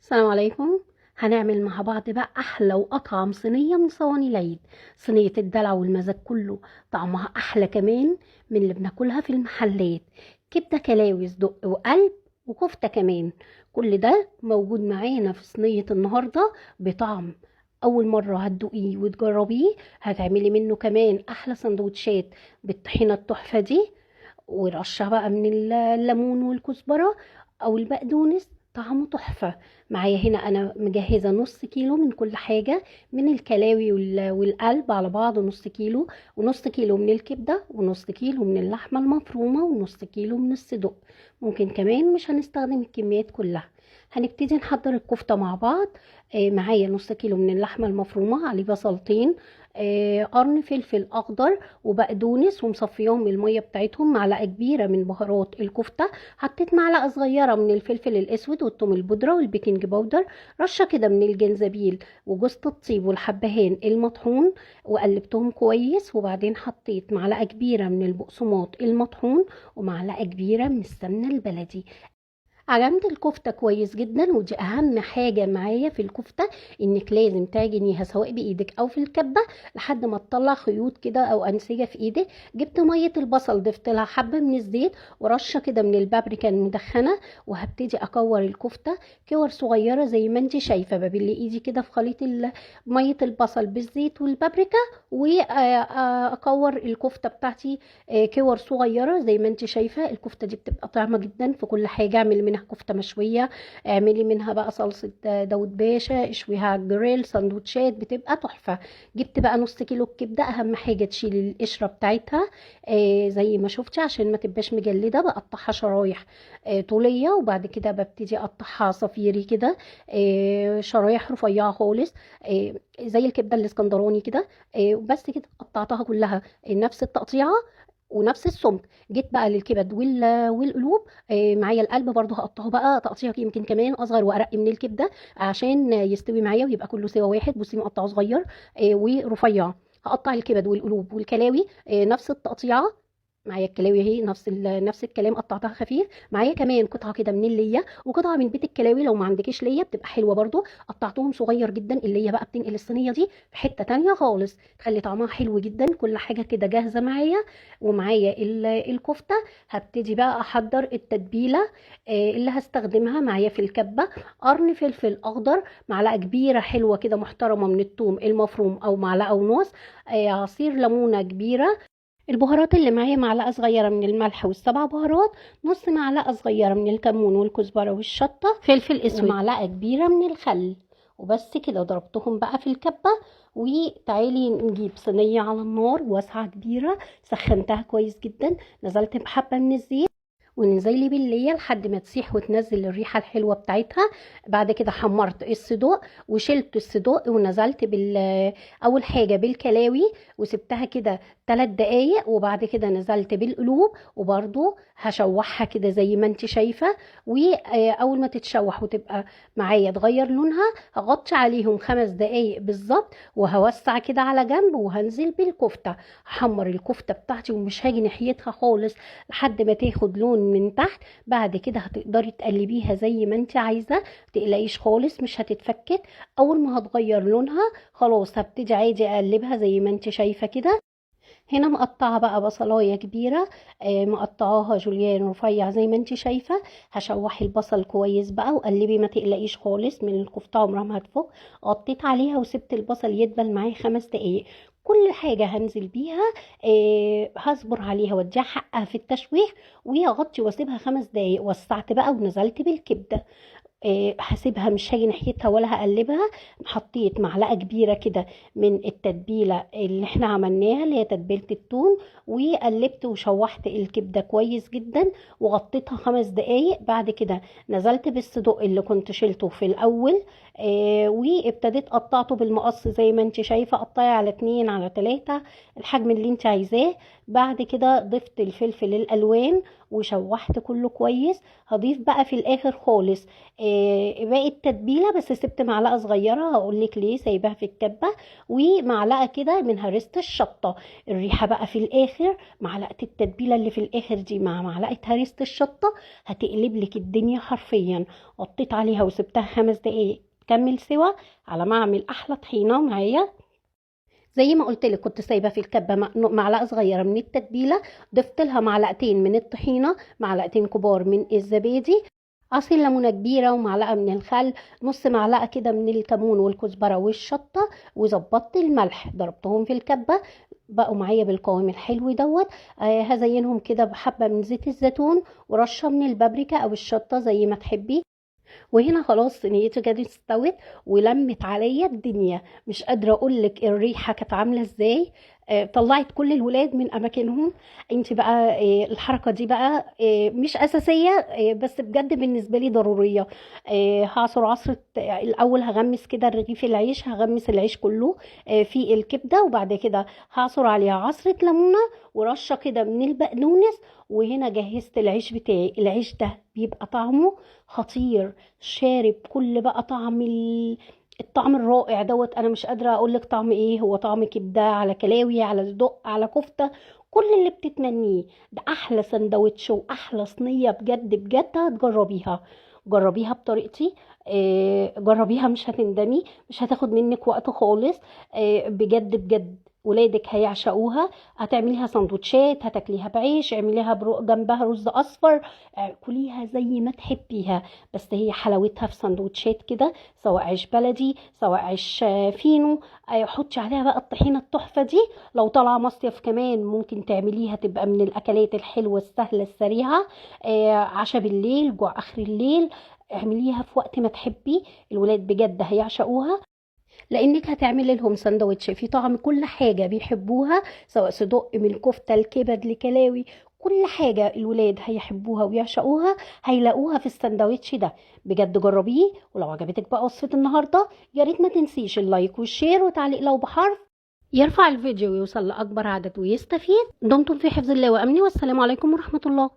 السلام عليكم. هنعمل مع بعض بقى احلى واطعم صينيه من صواني العيد. صينيه الدلع والمزاج كله. طعمها احلى كمان من اللي بناكلها في المحلات. كبده، كلاوي، صدق وقلب وكفته كمان. كل ده موجود معانا في صينيه النهارده بطعم. اول مره هتدوقيه وتجربيه هتعملي منه كمان احلى سندوتشات بالطحينه التحفه دي. ورشه بقى من الليمون والكزبره او البقدونس، طعمه تحفه. معايا هنا انا مجهزه نص كيلو من كل حاجه، من الكلاوي والقلب على بعض نص كيلو، ونص كيلو من الكبده، ونص كيلو من اللحمه المفرومه، ونص كيلو من الصدوق. ممكن كمان مش هنستخدم الكميات كلها. هنبتدي نحضر الكفته مع بعض. معايا نص كيلو من اللحمه المفرومه، عليه بصلتين، قرن فلفل اخضر وبقدونس ومصفيهم من الميه بتاعتهم، معلقه كبيره من بهارات الكفته، حطيت معلقه صغيره من الفلفل الاسود والثوم البودره والبيكنج باودر، رشه كده من الجنزبيل وجوز الطيب والحبهان المطحون، وقلبتهم كويس. وبعدين حطيت معلقه كبيره من البقسماط المطحون ومعلقه كبيره من السمنه البلدي. عجنت الكفتة كويس جدا، ودي اهم حاجة معايا في الكفتة، انك لازم تعجنيها سواء بايدك او في الكبة لحد ما تطلع خيوط كده او انسجة في ايدك. جبت مية البصل، ضفت لها حبة من الزيت ورشة كده من البابريكا المدخنة، وهبتدي اكور الكفتة كور صغيرة زي ما انت شايفة. ببل ايدي كده في خليط مية البصل بالزيت والبابريكا، واكور الكفتة بتاعتي كور صغيرة زي ما انت شايفة. الكفتة دي بتبقى طعمة جدا في كل حاجة. اعملي منها كفتة مشوية، اعملي منها بقى صلصة داود باشا، اشويها على الجريل، سندوتشات بتبقى تحفة. جبت بقى نص كيلو الكبدة، اهم حاجة تشيلي القشرة بتاعتها زي ما شفتي عشان ما تبقاش مجلدة. بقطعها شرايح طولية، وبعد كده ببتدي اقطعها صفيري كده، شرايح رفيعة خالص، زي الكبدة الاسكندراني كده. وبس كده قطعتها كلها نفس التقطيعة ونفس السمك. جيت بقى للكبد والقلوب. معايا القلب برضو هقطعه بقى تقطيع يمكن كمان اصغر وارق من الكبده عشان يستوي معايا ويبقى كله سوا واحد. بصي مقطعه صغير ورفيع. هقطع الكبد والقلوب والكلاوي نفس التقطيعه. معايا الكلاوي اهي نفس الكلام، قطعتها خفيف. معايا كمان قطعه كده من الليه وقطعه من بيت الكلاوي، لو ما عندكيش ليه بتبقى حلوه برضو. قطعتهم صغير جدا. الليه بقى بتنقل الصينيه دي في حته تانية خالص، تخلي طعمها حلو جدا. كل حاجه كده جاهزه معايا، ومعايا الكفته. هبتدي بقى احضر التتبيله اللي هستخدمها معايا في الكبه. قرن فلفل اخضر، معلقه كبيره حلوه كده محترمه من الثوم المفروم او معلقه ونص، عصير ليمونه كبيره. البهارات اللي معايا معلقه صغيره من الملح والسبع بهارات، نص معلقه صغيره من الكمون والكزبره والشطه، فلفل اسود، ومعلقه كبيره من الخل. وبس كده ضربتهم بقى في الكبه. وتعالي نجيب صينيه على النار واسعه كبيره، سخنتها كويس جدا، نزلت بحبه من الزيت ونزلي بالليه لحد ما تسيح وتنزل الريحه الحلوه بتاعتها. بعد كده حمرت الصدوق وشلت الصدوق ونزلت اول حاجه بالكلاوي وسبتها كده 3 دقايق. وبعد كده نزلت بالقلوب وبرده هشوحها كده زي ما انت شايفه. واول ما تتشوح وتبقى معايا تغير لونها، هغطي عليهم 5 دقايق بالظبط، وهوسع كده على جنب وهنزل بالكفته. هحمر الكفته بتاعتي ومش هاجي ناحيتها خالص لحد ما تاخد لون من تحت. بعد كده هتقدري تقلبيها زي ما انت عايزه، متقلقيش خالص مش هتتفكك. اول ما هتغير لونها خلاص هبتدي عادي اقلبها زي ما انت شايفه كده. هنا مقطعه بقى بصلايه كبيره، مقطعاها جوليان رفيع زي ما انت شايفه. هشوحي البصل كويس بقى وقلبي، ما تقلقيش خالص من الكفته عمرها ما هتفك. غطيت عليها وسبت البصل يدبل معايا 5 دقايق. كل حاجه هنزل بيها هصبر عليها واديها حقها في التشويح، وهغطي واسيبها 5 دقايق. وسعت بقى ونزلت بالكبده. هسيبها مش هاجي ناحيتها ولا هقلبها. حطيت معلقه كبيره كده من التتبيله اللي احنا عملناها اللي هي تتبيله الثوم، وقلبت وشوحت الكبده كويس جدا وغطيتها 5 دقايق. بعد كده نزلت بالصدوق اللي كنت شلته في الاول، وابتديت قطعته بالمقص زي ما انت شايفه. قطعي على 2 على 3 الحجم اللي انت عايزاه. بعد كده ضفت الفلفل الالوان وشوحت كله كويس. هضيف بقى في الاخر خالص باقي التتبيله، بس سبت معلقه صغيره هقول لك ليه سايباها في الكبه، ومعلقه كده من هريسه الشطه. الريحه بقى في الاخر، معلقه التتبيله اللي في الاخر دي مع معلقه هريسه الشطه هتقلب لك الدنيا حرفيا. غطيت عليها وسبتها 5 دقايق تكمل سوا على ما اعمل احلى طحينه معايا. زي ما قلت لك كنت سايبه في الكبه معلقه صغيره من التتبيله، ضفت لها معلقتين من الطحينه، معلقتين كبار من الزبادي، عصير ليمونه كبيره ومعلقه من الخل، نص معلقه كده من الكمون والكزبره والشطه، وظبطت الملح ضربتهم في الكبه بقوا معايا بالقوام الحلو دوت. هزينهم كده بحبه من زيت الزيتون ورشه من البابريكا او الشطه زي ما تحبي. وهنا خلاص صينيتي كانت استوت ولمت عليا الدنيا، مش قادره اقول لك الريحه كانت عامله ازاي. طلعت كل الولاد من اماكنهم. انت بقى الحركه دي بقى مش اساسيه، بس بجد بالنسبه لي ضروريه. هعصر عصره الاول، هغمس كده رغيف العيش، هغمس العيش كله في الكبده، وبعد كده هعصر عليها عصره ليمونه ورشه كده من البقدونس. وهنا جهزت العيش بتاعي. العيش ده بيبقى طعمه خطير، شارب كل بقى طعم الطعم الرائع دوت. انا مش قادره اقول لك طعم ايه، هو طعم كبده على كلاوي على صدق على كفته، كل اللي بتتمنيه. ده احلى سندوتش واحلى صينيه بجد بجد، هتجربيها. جربيها بطريقتي، جربيها مش هتندمي، مش هتاخد منك وقت خالص. بجد بجد ولادك هيعشقوها. هتعمليها سندوتشات، هتاكليها بعيش، اعمليها جنبها رز اصفر، كليها زي ما تحبيها. بس هي حلاوتها في سندوتشات كده، سواء عيش بلدي سواء عيش فينو. حطي عليها بقى الطحينه التحفه دي. لو طالعه مصيف كمان ممكن تعمليها، تبقى من الاكلات الحلوه السهله السريعه. عشاء بالليل، جوع اخر الليل، اعمليها في وقت ما تحبي. الولاد بجد هيعشقوها، لانك هتعملي لهم سندوتش في طعم كل حاجه بيحبوها، سواء صدق من الكفته الكبد لكلاوي. كل حاجه الولاد هيحبوها ويعشقوها هيلاقوها في السندوتش ده. بجد جربيه. ولو عجبتك بقى وصفه النهارده، يا ريت ما تنسيش اللايك والشير وتعليق لو بحرف يرفع الفيديو ويوصل لاكبر عدد ويستفيد. دمتم في حفظ الله وامنه، والسلام عليكم ورحمه الله.